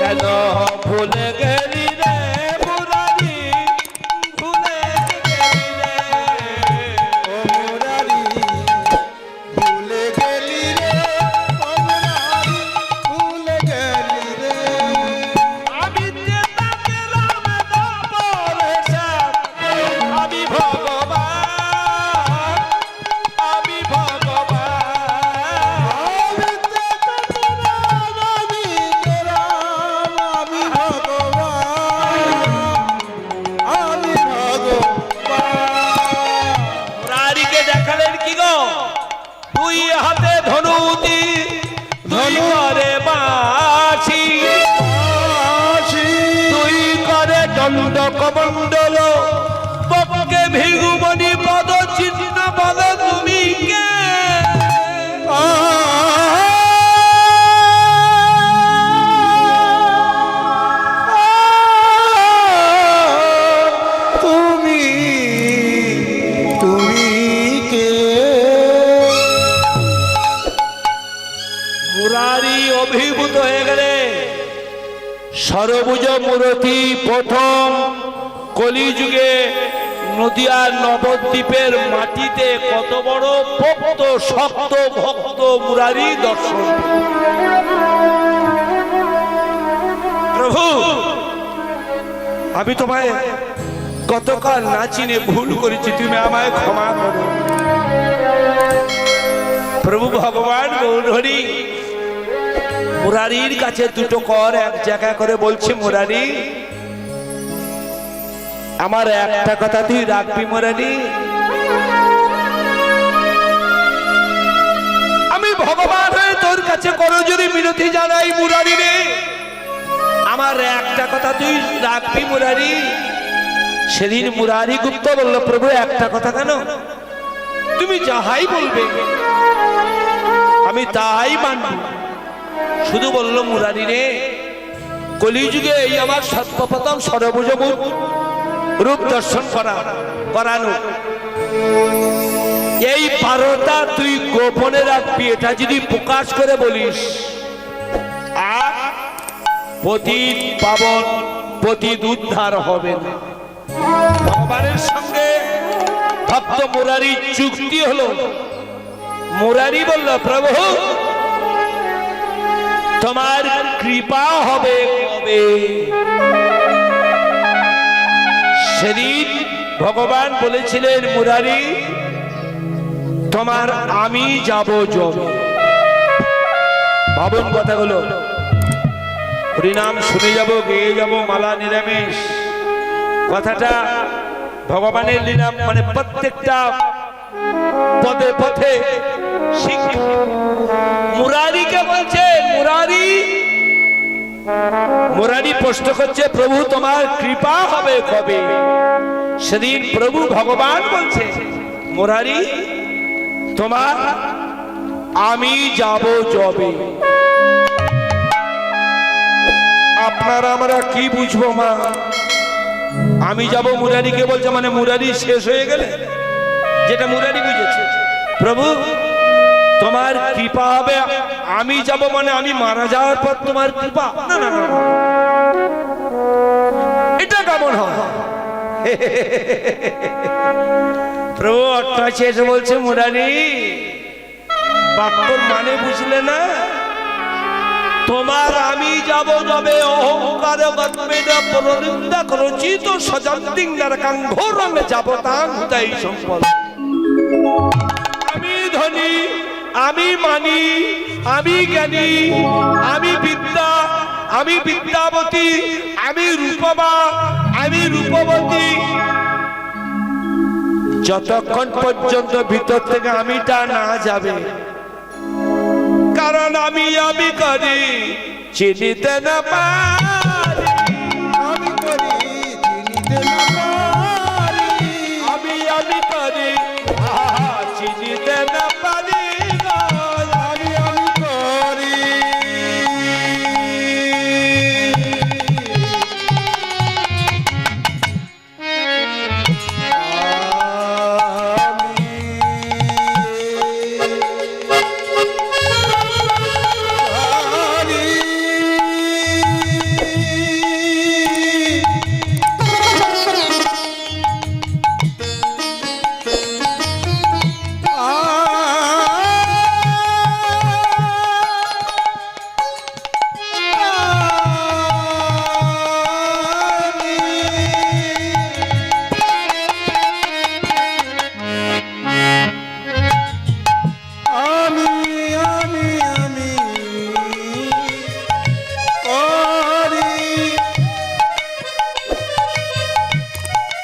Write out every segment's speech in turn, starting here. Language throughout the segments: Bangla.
কেন ভুলে গেলি রে মুরারি, ভুলে গেলি রে ও মুরারি, ভুলে গেলি রে ও মুরারি, ভুলে গেলি রে। আমি যে তাকে রাম বলেছিলাম, আমি ভগবান, আমি ভগবান। দেখালেন কি গো, দুই হাতে ধনুতি, দুই করে বাঁশি, দুই করে দণ্ড কমণ্ডল, বকে ভিগুমণি পদ চিহ্ন বলে তুমি কে? মুরারি অভিভূত হয়ে গেলে। সরবুজ মূরতি প্রথম কলিযুগে নদিয়ার নবদ্বীপের মাটিতে কত বড় ভক্ত, শক্ত ভক্ত মুরারি দর্শন। প্রভু, আমি তোমায় গতকাল না চিনে ভুল করেছি, তুমি আমায় ক্ষমা করো। প্রভু ভগবান গৌরহরি মুরারির কাছে দুটো কর এক জায়গা করে বলছে, মুরারি আমার একটা কথা তুই রাখবি মুরারি? আমি ভগবান হয়ে তোর কাছে করো যদি মিনতি জানাই মুরারি রে, আমার একটা কথা তুই রাখবি মুরারি? সেদিন মুরারি গুপ্ত বলল, প্রভু একটা কথা কেন, তুমি যাহাই বলবে আমি তাই মানব। শুধু বলল, মুরারি রে, কলিযুগে এই আমার সর্বপ্রথম সরবুজ রূপ দর্শন করানো, এই পারতা তুই গোপনে রাখবি। এটা যদি প্রকাশ করে বলিস আর পতিত পাবন পতিত উদ্ধার হবে না। ভগবানের সঙ্গে ভক্ত মুরারির চুক্তি হলো। মুরারি বলল, প্রভু তোমার কৃপা হবে কবে? সেদিন ভগবান বলেছিলেন, মুরারি তোমার আমি যাব জবে। ভাবুন কথাগুলো, হরিনাম শুনে যাব, গেয়ে যাব, মালা নিরামিষ। কথাটা ভগবানের লীলা, মানে প্রত্যেকটা পদে পথে মুরারিকে বলছে, মুরারি মুরারি প্রশ্ন করছে, প্রভু তোমার কৃপা হবে কবে? সেদিন প্রভু ভগবান বলছে, মুরারি তোমার আমি যাব জবে। আপনারা আমরা কি বুঝবো মা? আমি যাব মুরারিকে বলছে, মানে মুরারি শেষ হয়ে গেলে? যেটা মুরারি বুঝেছে, প্রভু তোমার কৃপা হবে, আমি যাব মানে আমি মারা যাওয়ার পর তোমার কৃপা? না না না, এটা কেমন হয়? প্রভু অট্টাশি এসে বলছে, মুরারি বাক্যর মানে বুঝলে না? তোমার আমি যাব যবে অহংকার গতবেদা প্রনিন্দা করচিত সজন্তিং নরকাং ঘোরং যাবতাং হুতাই সম্পদ। আমি ধনী, আমি মানি, আমি জ্ঞানী, আমি বিদ্যা, আমি বিদ্যাবতী, আমি রূপবা, আমি রূপবতী, যতক্ষণ পর্যন্ত ভিতর থেকে আমিটা না যাবে, কারণ আমি আমি করি চিনিতে না পারি, আমি করি চিনিতে না পারি।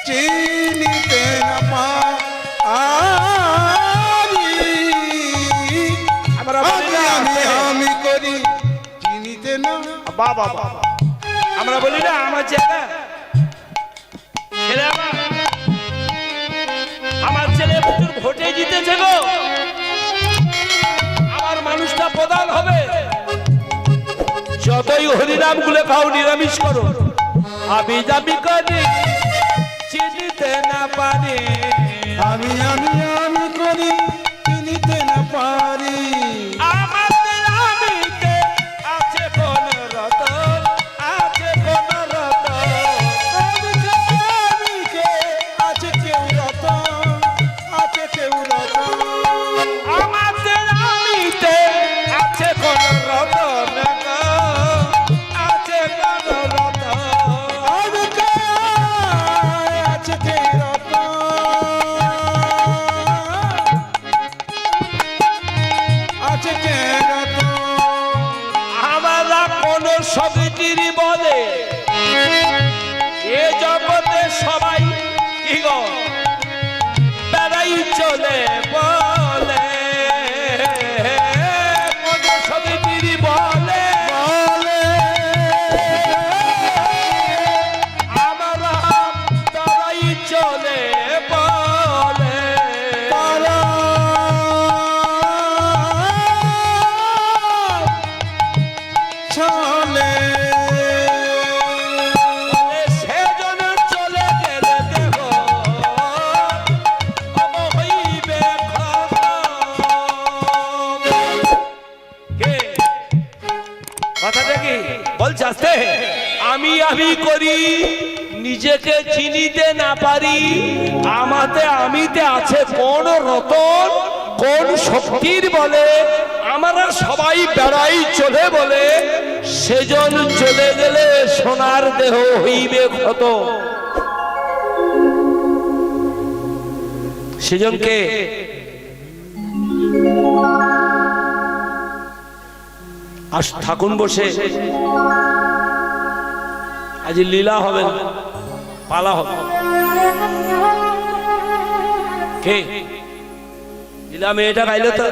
চিনিতে না পারি। আমি করি চিনিতে না। বাবা বাবা, আমরা বলি না আমার ছেলে, আমার ছেলে ভোটে জিতেছে গো, আমার মানুষটা প্রধান হবে। যতই হরিনাম গুলো খাও, নিরামিষ করো, আমি দাবি করি চিনিতে না পারি। আমি করি চিনিতে না পারি। আমাদের আমিতে আছে কোন রতন, আছে কোন রতন, আছে কেউ রতন, আছে কেউ রতন। আমাদের আমিতে আছে কোন রতন, আছে কোন রতন। আছে কেউ রতন, আছে কেউ রতন। আমরা কোন সমিতির বলে এ জগতে সবাই কি গো বেড়াই চলে বলে, কোন সমিতির বলে আমরা তারাই চলে বলে। চলে সেজন চলে গেলে দেহ হইবে কে কথাটা কি বলছে আসতে। আমি করি নিজেকে চিনিতে না পারি। আমিতে আছে কোন রতন, কোন শক্তির বলে আমরা সবাই বেড়াই চলে বলে। সেজন চলে গেলে সোনার দেহ হইবে ক্ষত। সেজনকে আজ ঠাকুর বসে আজ লীলা হবে, পালা হবে। কে লীলা মেয়েটা গাইলো তো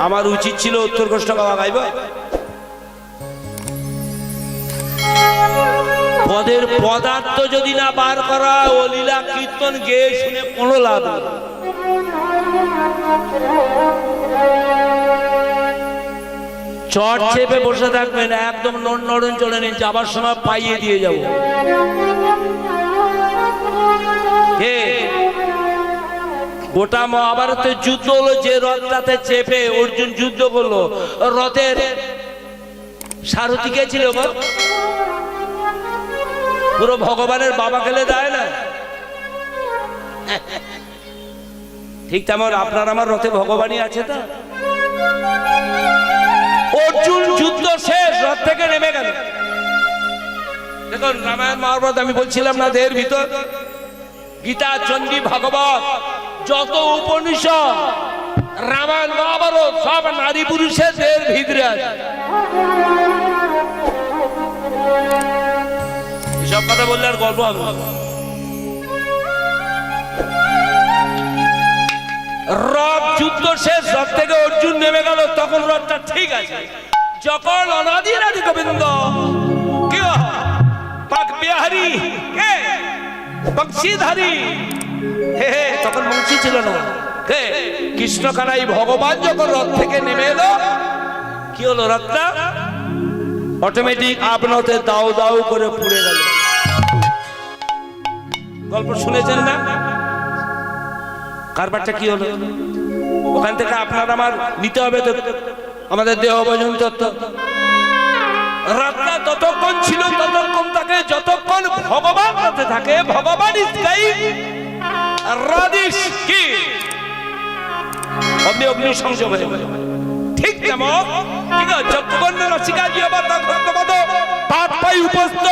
আমার উচিত ছিল উত্তর কষ্ট গাওয়া গাইব। পদের পদার্থ যদি না বার করা ও লীলা কীর্তন গেয়ে শুনে কোনো লাভ নেই। চট চেপে বসে থাকবেন, একদম নড়ন চলে নেই, যাবার সময় পাইয়ে দিয়ে যাব। গোটা মহাভারতের যুদ্ধ হলো যে রথটাতে চেপে অর্জুন যুদ্ধ করলো, রথের সারথি কে ছিল গো? পুরো ভগবানের বাবা খেলে দেয় না। ঠিক তেমন আপনার আমার রথে ভগবানই আছে। তো অর্জুন যুদ্ধ শেষ, রথ থেকে নেমে গেল। দেখুন রামায়ণ মহাভারত আমি বলছিলাম না দেহের ভিতর, গীতা চণ্ডী ভাগবত যত উপনিষদ রামায়ণ মহাভারত সব নারী পুরুষের দেহের ভিতরে আছে। এসব কথা বললে আর গল্প হবে। রথ যুদ্ধ শেষ, রথ থেকে অর্জুন নেমে গেল, তখন রথটা ঠিক আছে। যখন অনাদি রাধি গোবিন্দ কি পাক বিহারী বংশীধারী, তখন বংশী ছিল না, কৃষ্ণ কানাই ভগবান যখন রথ থেকে নেমে এলো, কি হলো? রথটা অটোমেটিক আপনাতে দাও দাও করে পুড়ে গেল। গল্প শুনেছেন না? কারবারটা কি হলো? ওখান থেকে আপনার আমার নিতে হবে তো আমাদের দেহ ভোজন তত্ত্ব। রাতটা ততক্ষণ ছিল ততক্ষণ থাকে যতক্ষণ ভগবান রাতে থাকে। ভগবান ইজ গাইড, রাধিস কি অগ্নি অগ্নি সংযোগ হয়ে গেল। ঠিক তেমন ঠিক আছে, যতক্ষণ রসিকা জীবন পাপ পাই উপস্থ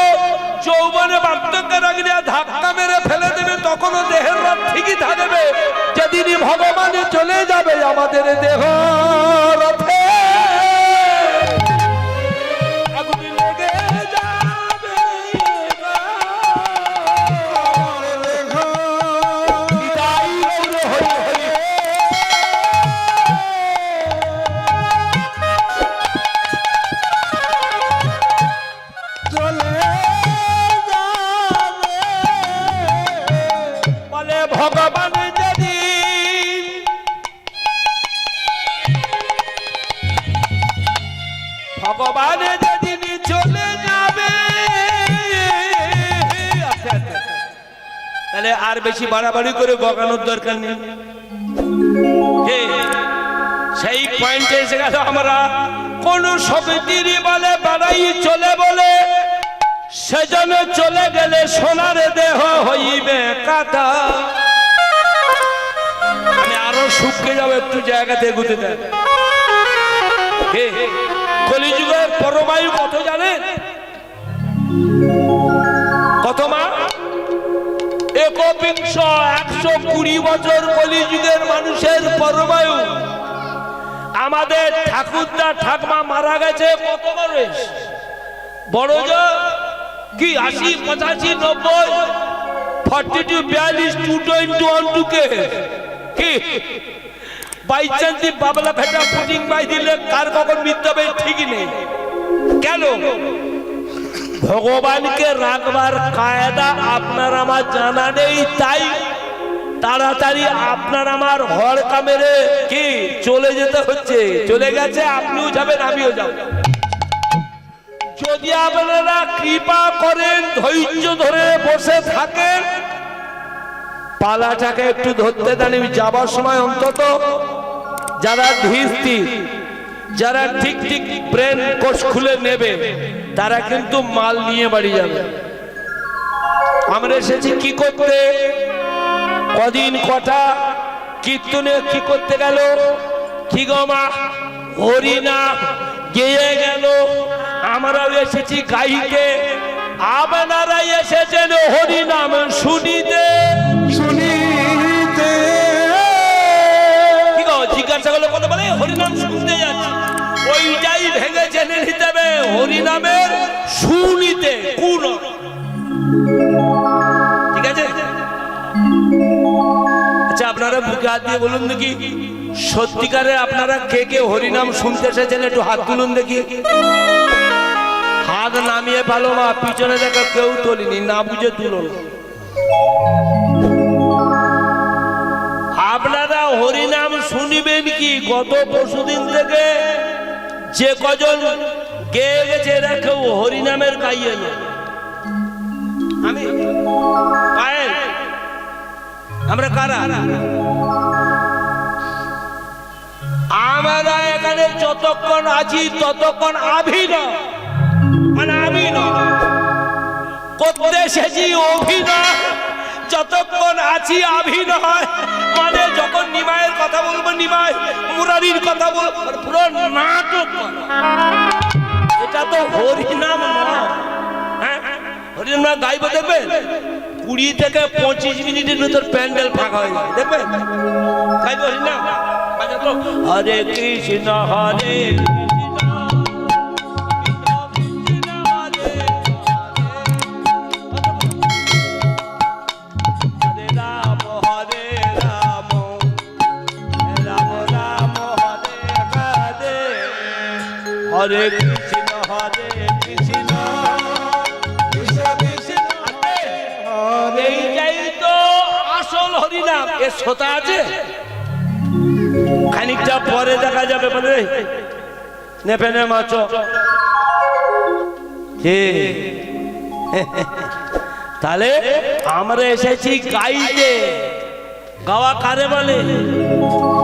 যৌবনে বার্ধক্যের আগে ধাক্কা মেরে ফেলে দেবে, তখনও দেহের রাত ঠিকই থাকবে। যেদিনই ভগবানে চলে যাবে আমাদের দেহ রথে আগুন লেগে যাবে। তাহলে আর বেশি বাড়াবাড়ি করে বকানোর দরকার নেই। সেই পয়েন্টে এসে গেল আমরা। কোন সমিতির বলে বাড়াই চলে বলে, সেজন্য চলে গেলে সোনার দেহ হইবে কাটা। আমি আরো শুকিয়ে যাবো, একটু জায়গাতে এগুতে দেন। কলিযুগের পরমায়ু কত জানেন? কত মা? 120 বছর কলিযুগের মানুষের পরমায়ু। আমাদের ঠাকুরদা ঠাকমা মারা গেছে কত বয়স? বড় কি 80, 85, 90, 42, 42, 221 কে কি বাই চান্স বাবলা ভেটা পুটিং বাই দিলে কার কখন মৃত্যু হবে ঠিকই নেই। কেন? ভগবানকে রাখবার কায়দা আপনার আমার জানা নেই, তাই তাড়াতাড়ি আপনার আমার হর কামেরে কি চলে যেতে হচ্ছে। চলে গেছে, আপনিও যাবেন, আমিও যাব। যদি আপনারা কৃপা করেন, ধৈর্য ধরে বসে থাকেন, পালাটাকে একটু ধরতে দেন। যাবার সময় অন্তত যারা ধীর স্থির, যারা ঠিক ঠিক ব্রেন কোষ খুলে নেবে, তারা কিন্তু মাল নিয়ে বাড়ি যাবে। আমরা এসেছি কি করতে? কদিন কটা কীর্তনে কি করতে গেল? কি গো মা? হরিনাম গেয়ে গেল। আমরাও এসেছি গাইতে, আপনারা এসেছেন হরিনাম শুনিতে। শুনিতে কি গো জিজ্ঞাসা করলো কত বলে হরিনাম শুনতে যাচ্ছি। ওইটাই ভেঙে জেনে নিতে হবে হরিনামের শুনিতে কোন। ঠিক আছে? আচ্ছা, আপনারা বুকে হাত দিয়ে বলুন দেখি, সত্যিকারে আপনারা কে কে হরিনাম শুনতে এসেছেন? একটু হাত তুলুন দেখি। হাত নামিয়ে ভালো মা, পিছনে দেখা কেউ তোলেনি, না বুঝে তুলুন। আপনারা হরিনাম শুনিবেন কি? গত পরশুদিন থেকে যে কজন গেয়ে গেছে এরা কেউ হরিনামের গাইয়ে না। আমি আমরা কারা? আমরা এখানে যতক্ষণ আছি ততক্ষণ অভিনয়, মানে আমি করতে এসেছি অভিনয়। যতক্ষণ আছি অভিনয়, মানে যখন নিমায়ের কথা বলবো নিমাই, মুরারির কথা বলবো, পুরো নাটক। এটা তো হরিনাম নয়। হরিনাম গাইব, দেখবেন 20 থেকে 25 মিনিটের ভিতর প্যান্ডেল ফাঁকা হয়ে যায়, দেখবেন। গাইব হরিনাম, হরে কৃষ্ণ হরে হরে কৃষ্ণ হরে কৃষ্ণ কৃষ্ণ কৃষ্ণ হরে। এইটাই তো আসল হরিনাম। এর শ্রোতা আছে? খানিকটা পরে দেখা যাবে, বলে নেপেনে মাছ। তাহলে আমরা এসেছি গাইতে। গাওয়া কারে বলে?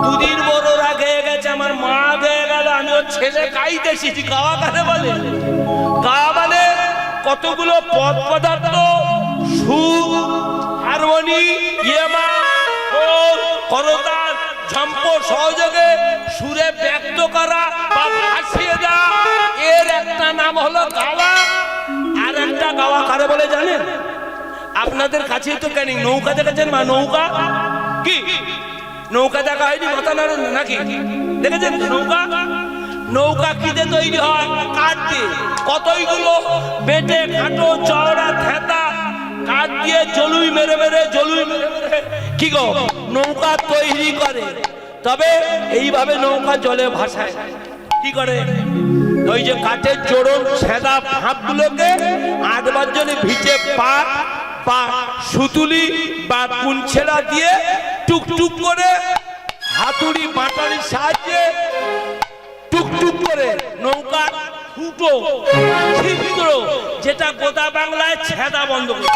দুদিন বড়রা গেয়ে গেছে, আমার মা গেয়ে গেল, আমি ওর ছেলে গাইতে এসেছি। গাওয়া কারে বলে? গাওয়া মানে কতগুলো পদ পদার্থ, সুর, হারমোনি, ইয়েমা, করতাল, ঝম্প সহযোগে সুরে ব্যক্ত করা বা ভাসিয়ে দেওয়া, এর একটা নাম হলো গাওয়া। আর একটা গাওয়া কারে বলে জানেন? আপনাদের কাছে তো ক্যানিং নৌকা দেখেছেন মা? নৌকা কি? নৌকা দেখা হয়নি? মাথা নাড়েন নাকি? দেখেছেন নৌকা? নৌকা কিতে তৈরি হয়? কাঠ দিয়ে। কতইগুলো বেটে খাটো চওড়া থেতা কাঠ দিয়ে জলুই মেরে মেরে কি গো নৌকা তৈরি করে। তবে এইভাবে নৌকা জলে ভাসায়। কি করে? ওই যে কাঠের জোড়ন ছেঁদা ফাঁপগুলোকে 8বার জনে ভিজে পা বা সুতুলি বা কুঞ্ছেড়া দিয়ে টুকটুক করে হাতুড়ি বাটারির সাহায্যে টুকটুক করে নৌকা ফুটো ছিদ্র, যেটা গোদা বাংলায় ছেঁদা বন্ধ করে,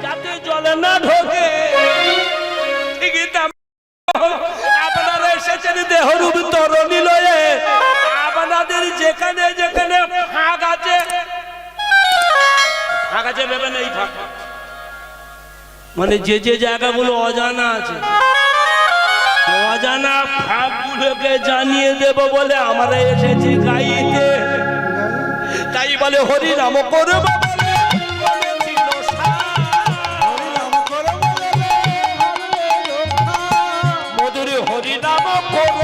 যাতে জলে মনে না ঢোকে ঠিকই আপনারা এসেছেন দেহরূপ তরণী লয়ে আপনাদের যেখানে যেখানে ফাঁক আছে ভেবেন এই ফাঁক মানে যে যে জায়গাগুলো অজানা আছে অজানা ফাঁকগুলোকে জানিয়ে দেব বলে আমরা এসেছি গাইতে তাই বলে হরি নাম করব মধুরে হরি নাম করব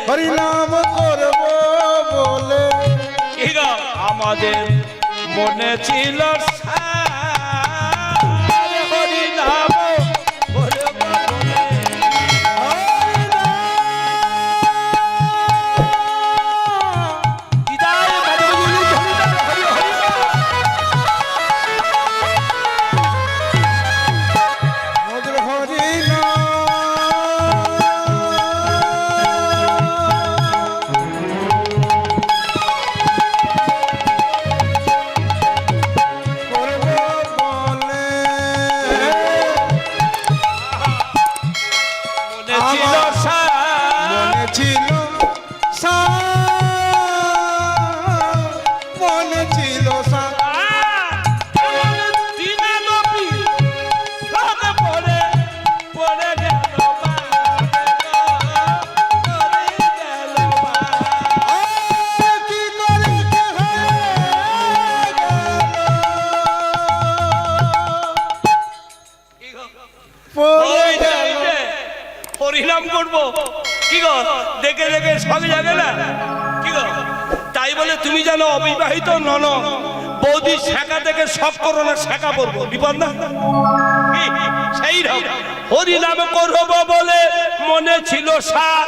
হরিনাম করব বলে আমাদের মনে ছিল হরি নাম করব বলে মধুর হরিনাম হরিনাম করবো কি গো দেখে দেখে সব যাবে না কি গো তাই বলে তুমি জানো অবিবাহিত নন বৌদি শেখা থেকে সব করো না শেখা পড়বো বিপদ না সেই হরিনাম করবো বলে মনে ছিল সাত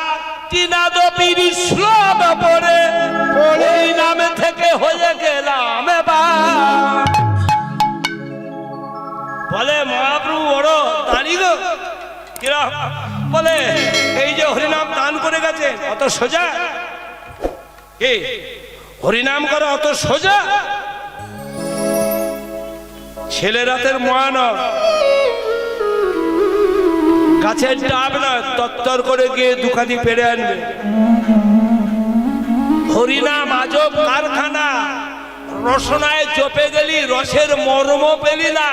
তিনাদপির শ্লোক পড়ে হরিনাম থেকে হয়ে গেলাম বলে মহাপ্রভু বড় দাঁড়ি গো বলে এই যে হরিনাম দান করে গেছে অত সোজা কি হরিনাম করা অত সোজা ছেলে রাতের মহান গাছের ডাব না তত্তর করে গিয়ে দুখানি পেড়ে আনবে হরিনাম আজব কারখানা রসনায় চপে গেলি রসের মর্ম পেলি না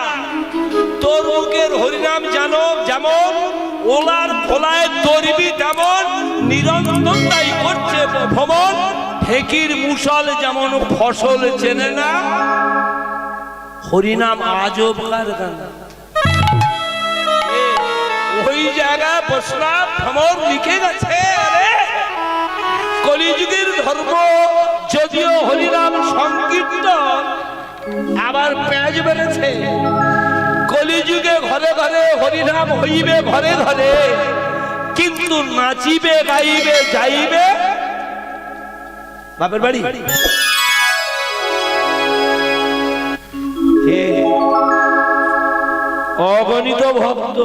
তোর মুখের হরিনাম জানো যেমন ওলার খোলায় দরবি তেমন নিরন্তর তাই করছে ভ্রমণ ঢেকির মুসল যেমন ফসল চেনে না হরিনাম আজব কারখানা ওই জায়গায় বসলাম ভ্রমণ লিখে গেছে কলিযুগের ধর্ম যদিও হরিনাম সংকীর্তন আবার পেঁয়াজ বেড়েছে কলিযুগে ঘরে ঘরে হরিনাম হইবে ঘরে ঘরে কিন্তু নাচিবে গাইবে যাইবে বাপের বাড়ি অগণিত ভক্ত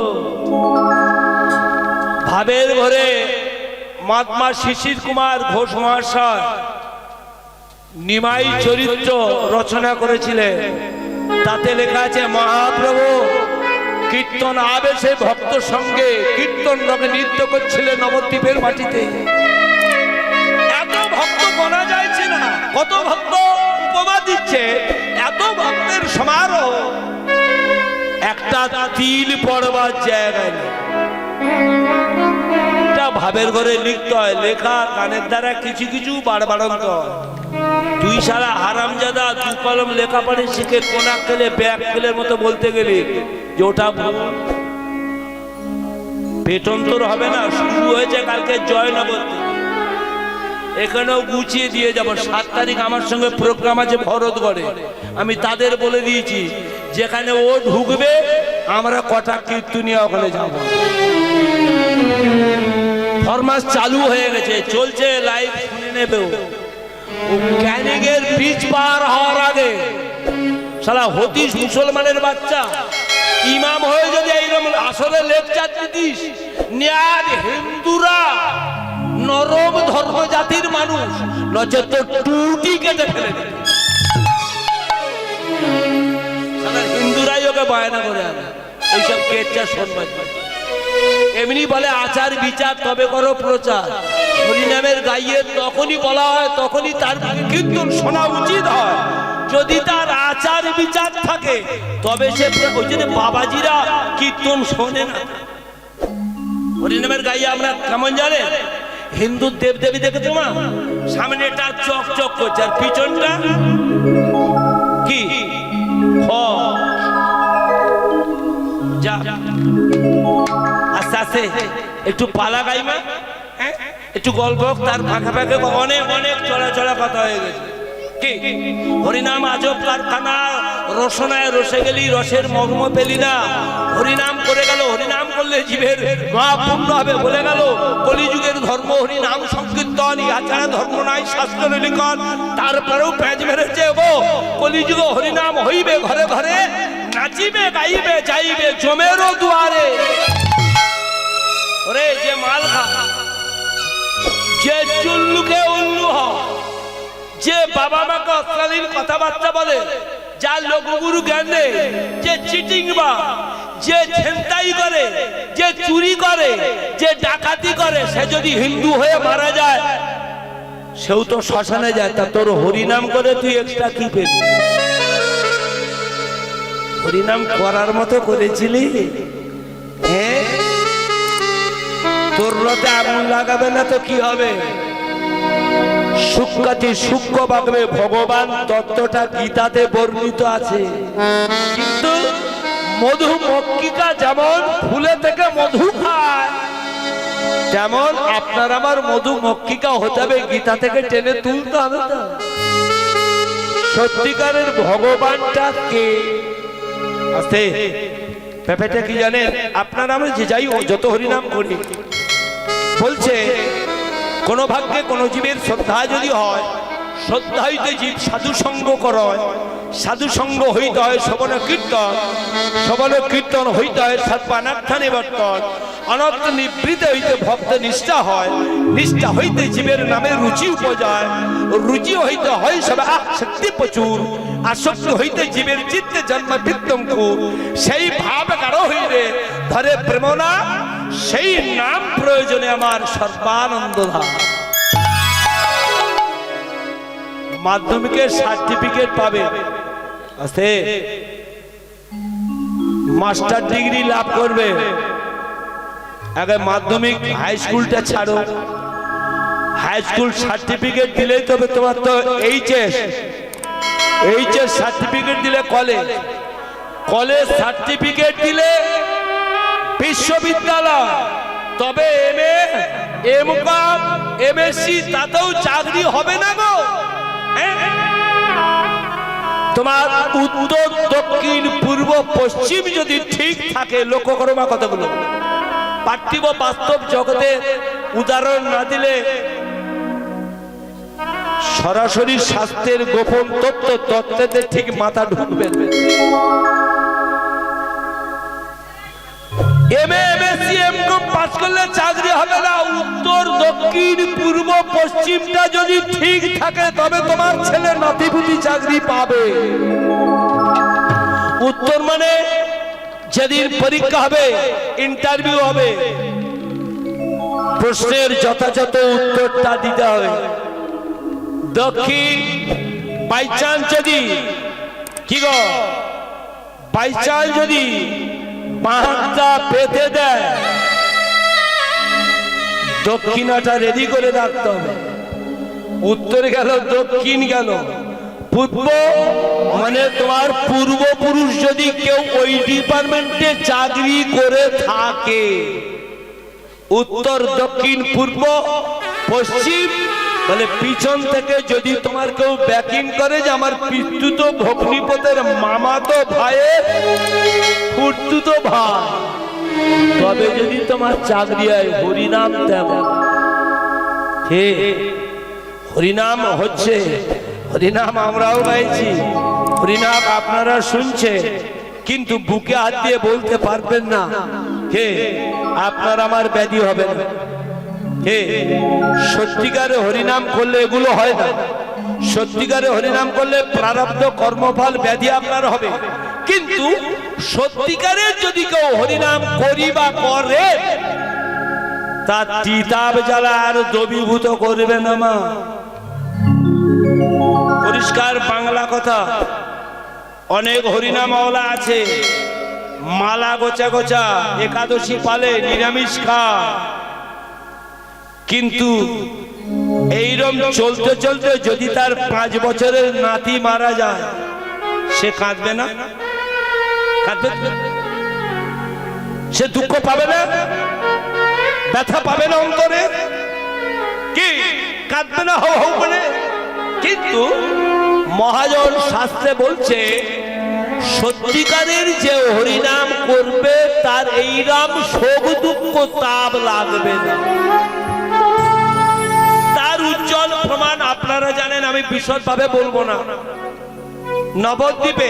ভাবের ঘরে মহাত্মা শিশির কুমার ঘোষ মহাশয় নিমাই চরিত্র রচনা করেছিলেন তাতে লেখা আছে মহাপ্রভু কীর্তন আবেশে ভক্ত সঙ্গে কীর্তন রঙে নৃত্য করছিলেন নবদ্বীপের মাটিতে এত ভক্ত গোনা যাচ্ছে না কত ভক্ত উপমা দিচ্ছে এত ভক্তের সমারোহ একটা তিল পড়বার জায়গায় নেই ভাবের ঘরে লিখতে হয় লেখা কানের দ্বারা কিছু কিছু বাড়বাড়ন্ত হয় তুই সারা হারামজাদা দু কলম লেখাপড়ে শিখে কোনা খেলে ব্যাগ খেলের মতো বলতে গেলি যে ওটা ভুল। বেতন তোর হবে না, শুরু হয়েছে কালকে জয়নগর থেকে, এখানেও গুছিয়ে দিয়ে যাব। 7 তারিখ আমার সঙ্গে প্রোগ্রাম আছে ভরতগড়ে, আমি তাদের বলে দিয়েছি যেখানে ও ঢুকবে আমরা কটা কীর্তনিয়া ওখানে যাব। ফরমাস চালু হয়ে গেছে, চলছে, লাইভ শুনে নেবে। ক্যানিংয়ের ব্রিজ পার হওয়ার আগে শালা হতিস মুসলমানের বাচ্চা ইমাম হয়ে যদি এইরকম আসলে লেকচার দিতিস, ন্যায় হিন্দুরা নরম ধর্ম জাতির মানুষ, নচেত টুটি কেটে ফেলে দিত। হিন্দুরাই ওকে বায়না করে আনে এইসব কেটটা শোনবার। এমনি বলে আচার বিচার তবে করো প্রচার। হরিনামের গাইয়ে তখনই বলা হয়, তখনই তার কীর্তন শোনা উচিত হয় যদি তার আচার বিচার থাকে, তবে সে ওই জন্য বাবাজিরা কীর্তন শোনে না। হরিনামের গাইয়ে আমরা কেমন জানে, হিন্দু দেবদেবী দেখে তোমার সামনেটা চক চক করছে আর পিছনটা কি যা আস্তে আস্তে একটু পালা গাইমা, একটু গল্প, তার ফাঁকা ফাঁকে অনেক অনেক চলা কথা হয়ে গেছে। কি হরিনাম আজব কারখানা, রসনায় রসে গেলি রসের মর্ম পেলি না। হরিনাম করে গেল, হরিনাম করলে জীবের মহাপূর্ণ হবে বলে গেল। কলিযুগের ধর্ম হরিনাম সংকীর্তন, ইহাছাড়া ধর্ম নাই শাস্ত্র লিখন। তারপরেও প্যাঁচ মেরেছে গো, কলিযুগে হরিনাম হইবে ঘরে ঘরে, নাচিবে গাইবে যাইবে জমেরও দুয়ারে। ওরে যে মাল খা, যে চুল্লুকে উল্লু হয়, যে বাবা মাকে অশ্লীল কথাবার্তা বলে, যার লোকগুরু জ্ঞান নেই, যে চিটিং বা, যে ছিনতাই করে, যে চুরি করে, যে ডাকাতি করে, সে যদি হিন্দু হয়ে মারা যায় সেও তো শ্মশানে যায়। তা তোর হরিনাম করে তুই এক্সট্রা কি পেলি? হরিনাম করার মতো করেছিলি? হ্যাঁ, তোর রথে আগুন লাগাবে না তো কি হবে? সূক্ষ্মাতি সূক্ষ্ম বাগবে, ভগবান তত্ত্বটা গীতাতে বর্ণিত আছে। কিন্তু মধুমক্ষিকা যেমন ফুলে থেকে মধু খায়, তেমন আপনার আমার মধুমক্ষিকা হতে হবে, গীতা থেকে টেনে তুলতে হবে। তো সত্যিকারের ভগবানটা কে? আস্তে ব্যাপারটা কি জানেন? আপনার আমরা যে যাই যত হরিনাম করি, বলছে কোন ভাগ্যে কোন জীবের শ্রদ্ধা যদি হয়, শ্রদ্ধা হইতে জীব সাধু সঙ্গ করয়, সাধু সঙ্গ হইতে হয় শ্রবণ কীর্তন, শ্রবণ কীর্তন হইতে হয় সর্বানার্থ নিবর্তন, অনর্থ নিবৃত্তি হইতে ভক্ত নিষ্ঠা হয়, নিষ্ঠা হইতে জীবের নামে রুচি উপজায়, রুচি হইতে হয় সব আসক্তি প্রচুর, আসক্তি হইতে জীবের চিত্তে জন্ম বিদ্যঙ্কু, সেই ভাব গাঢ় হইলে ধরে প্রেমনা, সেই নাম প্রয়োজনে আমার সর্বানন্দ ধাম। মাধ্যমিকের সার্টিফিকেট পাবে, আস্তে মাস্টার ডিগ্রি লাভ করবে, আগে মাধ্যমিক হাই স্কুলটা ছাড়ো। হাই স্কুল সার্টিফিকেট দিলেই তবে তোমার তো এইচএস সার্টিফিকেট দিলে কলেজ, কলেজ সার্টিফিকেট দিলে বিশ্ববিদ্যালয়, তবে এমএ, এমকম, এমএসসি তাতেও চাকরি হবে না গো। তোমার উত্তর দক্ষিণ পূর্ব পশ্চিম যদি ঠিক থাকে, লক্ষ্য করো মা কথাগুলো, পার্থিব বাস্তব জগতে উদাহরণ না দিলে সরাসরি শাস্ত্রের গোপন তত্ত্বতে ঠিক মাথা ঢুকবে। এমএ, এমএসসি, এমকম পাস করলে চাকরি হবে না। উত্তর দক্ষিণ পূর্ব পশ্চিমটা যদি ঠিক থাকে, তবে তোমার ছেলে নাতিপুতি চাকরি পাবে। উত্তর মানে যেদিন পরীক্ষা হবে, ইন্টারভিউ হবে, প্রশ্নের যথাযথ উত্তরটা দিতে হবে। দক্ষিণ বাই চান্স যদি কি গো, বাই চান্স যদি পাহাড়টা পেতে দেয়, দক্ষিণাটা রেডি করে রাখতে হবে। উত্তর গেল, দক্ষিণ গেল, পূর্ব মানে তোমার পূর্বপুরুষ যদি কেউ ওই ডিপার্টমেন্টে চাকরি করে থাকে, উত্তর দক্ষিণ পূর্ব পশ্চিম মানে পিছন থেকে যদি তোমার কেউ ব্যাকিং করে যে আমার পিতুত ভগ্নিপতের মামাতো ভাইয়ের ফুটতুতো ভাই, তবে যদি তোমার চাকরি হয়। হরিনাম তেমন, হে হরিনাম হচ্ছে, হরিনাম আমরাও গাইছি, হরিনাম আপনারা শুনছে, কিন্তু বুকে হাত দিয়ে বলতে পারবেন না হে আপনার আমার ব্যাধি হবে না। হে সত্যিকারে হরিনাম করলে এগুলো হয় না, সত্যিকারে হরিনাম করলে প্রারব্ধ কর্মফল ব্যাধি আপনার হবে, কিন্তু সত্যিকারে যদি কেউ হরিনাম করি বা করে তার তিতাব জ্বালা আর দ্রবীভূত করবে না মা। পরিষ্কার বাংলা কথা। অনেক হরিনামওয়ালা আছে, মালা গোছা গোছা, একাদশী পালে, নিরামিষ খায়, কিন্তু এইরকম চলতে চলতে যদি তার 5 বছরের নাতি মারা যায়, সে কাঁদবে না? কাঁদবে? সে দুঃখ পাবে না? ব্যথা পাবে না অন্তরে? কি কাঁদবে না হো হো করে? কিন্তু মহাজন শাস্ত্রে বলছে সত্যিকারের যে হরিনাম করবে তার এইরাম শোক দুঃখ তাপ লাগবে না। তার উজ্জ্বল প্রমাণ আপনারা জানেন, আমি বিশদভাবে বলবো না। নবদ্বীপে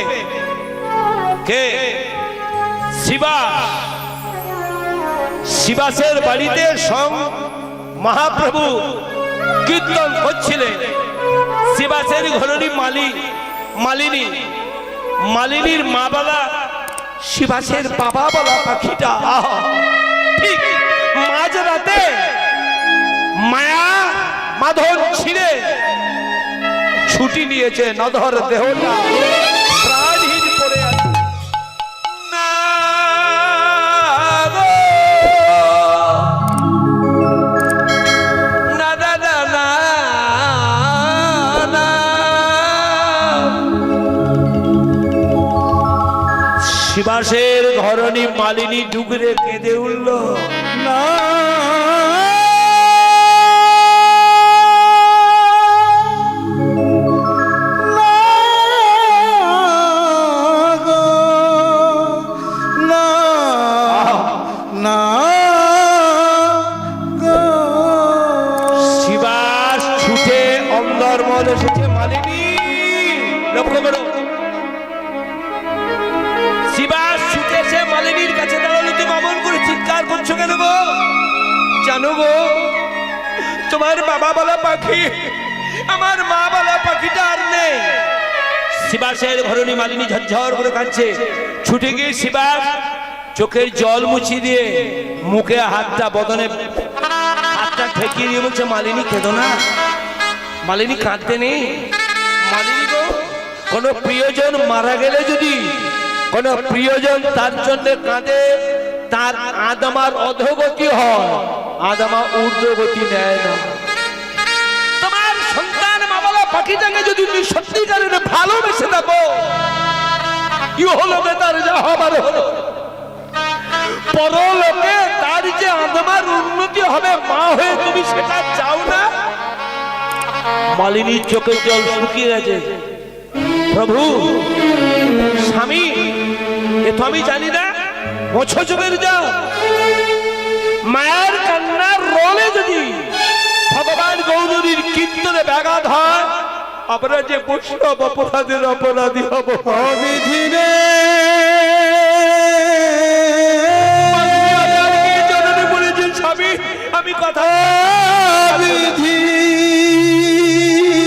কে শিবাসের বাড়িতে স্বয়ং মহাপ্রভু কীর্তন করছিলেন। শিবাসের ঘরেরই মালিনীর মা বলা শিবাসের বাবা বলা পাখিটা ঠিক মাঝরাতে মায়া মাধন ছিঁড়ে ছুটি নিয়েছে, নধর দেহটা প্রাণহীন পড়ে আছে। না গো, না না না না না। শিবাসের ঘরণী মালিনী ডুগরে কেঁদে উঠল, না জানো গো তোমার বাবা বলা পাখি আমার মা বলা পাখিটা আর নেই। শিবাসের ঘরণী মালিনী ঝরঝর করে কাঁদছে। ছুটে গিয়ে শিবাস চোখের জল মুছিয়ে দিয়ে মুখে হাতটা বদনে হাতটা ঠেকিয়ে দিয়ে বলছে, মালিনী কেঁদো না, মালিনী কাঁদতে নেই। মালিনী গো, কোনো প্রিয়জন মারা গেলে যদি কোনো প্রিয়জন তার জন্য কাঁদে, তার আদমার অধোগতি হয়, আদমা ঊর্ধ্বগতি নেয় না। তোমার সন্তান মা বলা পাখিটাকে যদি তুমি সত্যিকারের ভালোবেসে থাকো, ইহলোকে তার যা হবার হলো, পরলোকে তার যে আদমার উন্নতি হবে মা হয়ে, তুমি সেটা চাও না? মালিনীর চোখের জল শুকিয়ে গেছে। প্রভু স্বামী, এ তো আমি জানি না, মোছো চোখের জল। মায়ের কান্নার রোলে যদি ভগবান গৌরীর কীর্তনে ব্যাঘাত হয়, আমরা যে বৈষ্ণব অপরাধের অপরাধী হব। অবিধিরে স্বামী, আমি কথা বিধি